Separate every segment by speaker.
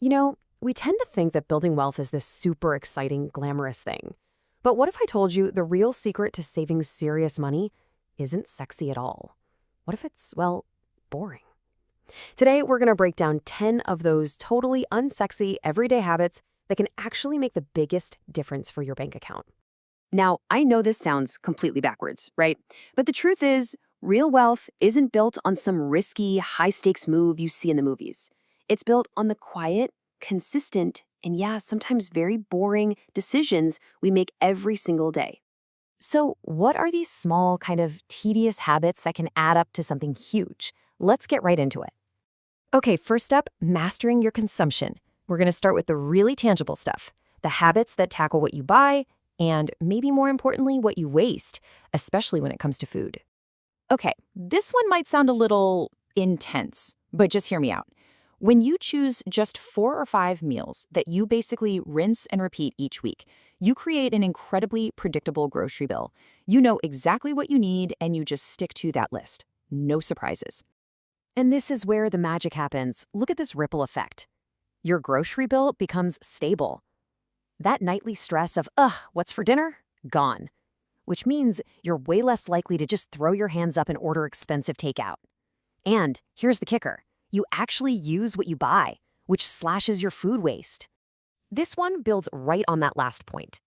Speaker 1: We tend to think that building wealth is this super exciting, glamorous thing. But what if I told you the real secret to saving serious money isn't sexy at all? What if it's, well, boring? Today, we're going to break down 10 of those totally unsexy, everyday habits that can actually make the biggest difference for your bank account. Now, I know this sounds completely backwards, right? But the truth is, real wealth isn't built on some risky, high-stakes move you see in the movies. It's built on the quiet, consistent, and sometimes very boring decisions we make every single day. So, what are these small, kind of tedious habits that can add up to something huge? Let's get right into it. Okay, first up, mastering your consumption. We're going to start with the really tangible stuff, the habits that tackle what you buy, and maybe more importantly, what you waste, especially when it comes to food.
Speaker 2: Okay, this one might sound a little intense, but just hear me out. When you choose just 4 or 5 meals that you basically rinse and repeat each week, you create an incredibly predictable grocery bill. You know exactly what you need and you just stick to that list. No surprises.
Speaker 1: And this is where the magic happens. Look at this ripple effect. Your grocery bill becomes stable. That nightly stress of, what's for dinner? Gone. Which means you're way less likely to just throw your hands up and order expensive takeout. And here's the kicker. You actually use what you buy, which slashes your food waste. This one builds right on that last point.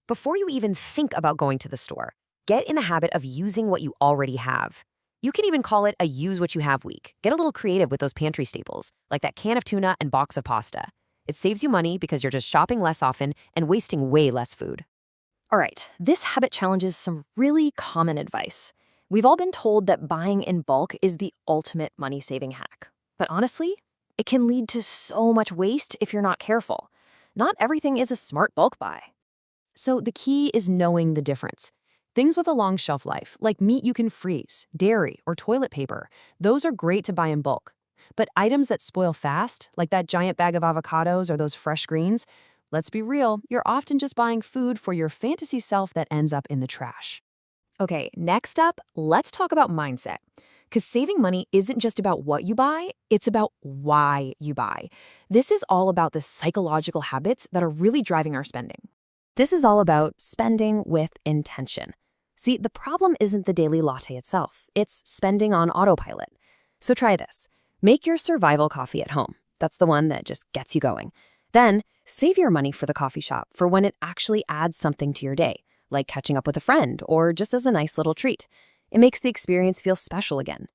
Speaker 1: Before you even think about going to the store, get in the habit of using what you already have. You can even call it a use what you have week. Get a little creative with those pantry staples, like that can of tuna and box of pasta. It saves you money because you're just shopping less often and wasting way less food.
Speaker 3: All right, this habit challenges some really common advice. We've all been told that buying in bulk is the ultimate money-saving hack. But honestly, it can lead to so much waste if you're not careful. Not everything is a smart bulk buy.
Speaker 1: So the key is knowing the difference. Things with a long shelf life, like meat you can freeze, dairy, or toilet paper, those are great to buy in bulk. But items that spoil fast, like that giant bag of avocados or those fresh greens, let's be real, you're often just buying food for your fantasy self that ends up in the trash. Okay, next up, let's talk about mindset. Because saving money isn't just about what you buy, it's about why you buy. This is all about the psychological habits that are really driving our spending. This is all about spending with intention. See, the problem isn't the daily latte itself. It's spending on autopilot. So try this. Make your survival coffee at home. That's the one that just gets you going. Then, save your money for the coffee shop for when it actually adds something to your day, like catching up with a friend or just as a nice little treat. It makes the experience feel special again.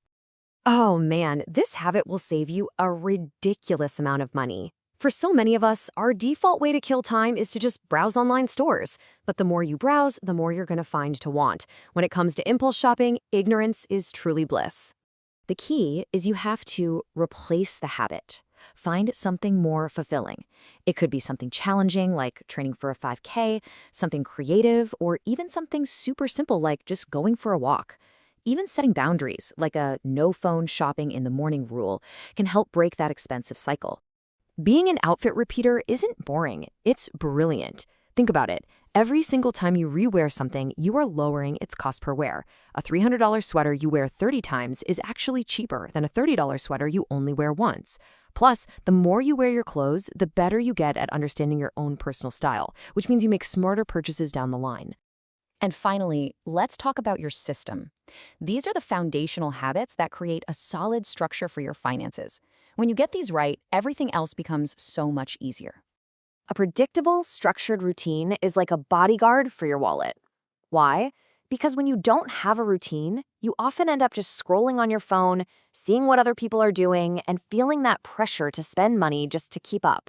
Speaker 1: Oh man, this habit will save you a ridiculous amount of money. For so many of us, our default way to kill time is to just browse online stores. But the more you browse, the more you're going to find to want. When it comes to impulse shopping, ignorance is truly bliss. The key is you have to replace the habit. Find something more fulfilling. It could be something challenging like training for a 5K, something creative, or even something super simple like just going for a walk. Even setting boundaries, like a no phone shopping in the morning rule, can help break that expensive cycle. Being an outfit repeater isn't boring, it's brilliant. Think about it. Every single time you rewear something, you are lowering its cost per wear. A $300 sweater you wear 30 times is actually cheaper than a $30 sweater you only wear once. Plus, the more you wear your clothes, the better you get at understanding your own personal style, which means you make smarter purchases down the line.
Speaker 3: And finally, let's talk about your system. These are the foundational habits that create a solid structure for your finances. When you get these right, everything else becomes so much easier.
Speaker 1: A predictable, structured routine is like a bodyguard for your wallet. Why? Because when you don't have a routine, you often end up just scrolling on your phone, seeing what other people are doing, and feeling that pressure to spend money just to keep up.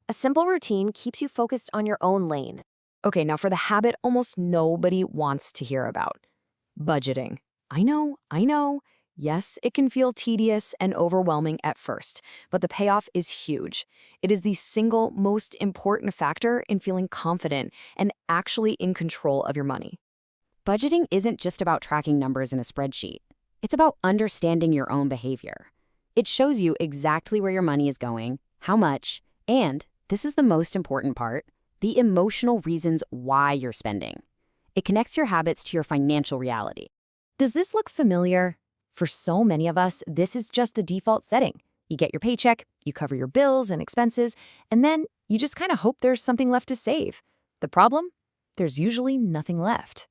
Speaker 1: A simple routine keeps you focused on your own lane. Okay, now for the habit almost nobody wants to hear about. Budgeting. I know. Yes, it can feel tedious and overwhelming at first, but the payoff is huge. It is the single most important factor in feeling confident and actually in control of your money. Budgeting isn't just about tracking numbers in a spreadsheet. It's about understanding your own behavior. It shows you exactly where your money is going, how much, and, this is the most important part, the emotional reasons why you're spending. It connects your habits to your financial reality. Does this look familiar? For so many of us, this is just the default setting. You get your paycheck, you cover your bills and expenses, and then you just kind of hope there's something left to save. The problem? There's usually nothing left.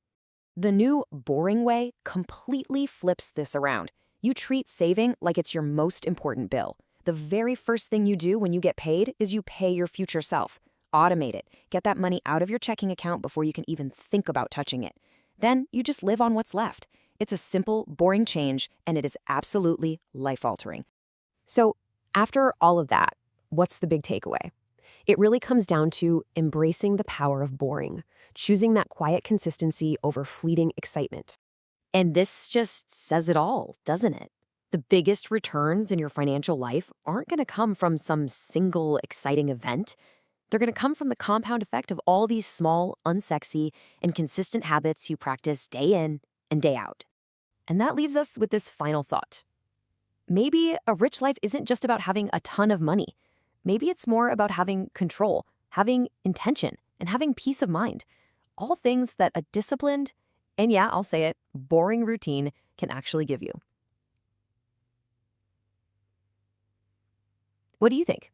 Speaker 2: The new boring way completely flips this around. You treat saving like it's your most important bill. The very first thing you do when you get paid is you pay your future self. Automate it. Get that money out of your checking account before you can even think about touching it. Then you just live on what's left. It's a simple, boring change, and it is absolutely life-altering.
Speaker 1: So, after all of that, what's the big takeaway? It really comes down to embracing the power of boring, choosing that quiet consistency over fleeting excitement. And this just says it all, doesn't it? The biggest returns in your financial life aren't going to come from some single exciting event. They're going to come from the compound effect of all these small, unsexy, and consistent habits you practice day in and day out. And that leaves us with this final thought. Maybe a rich life isn't just about having a ton of money. Maybe it's more about having control, having intention, and having peace of mind. All things that a disciplined, and yeah, I'll say it, boring routine can actually give you. What do you think?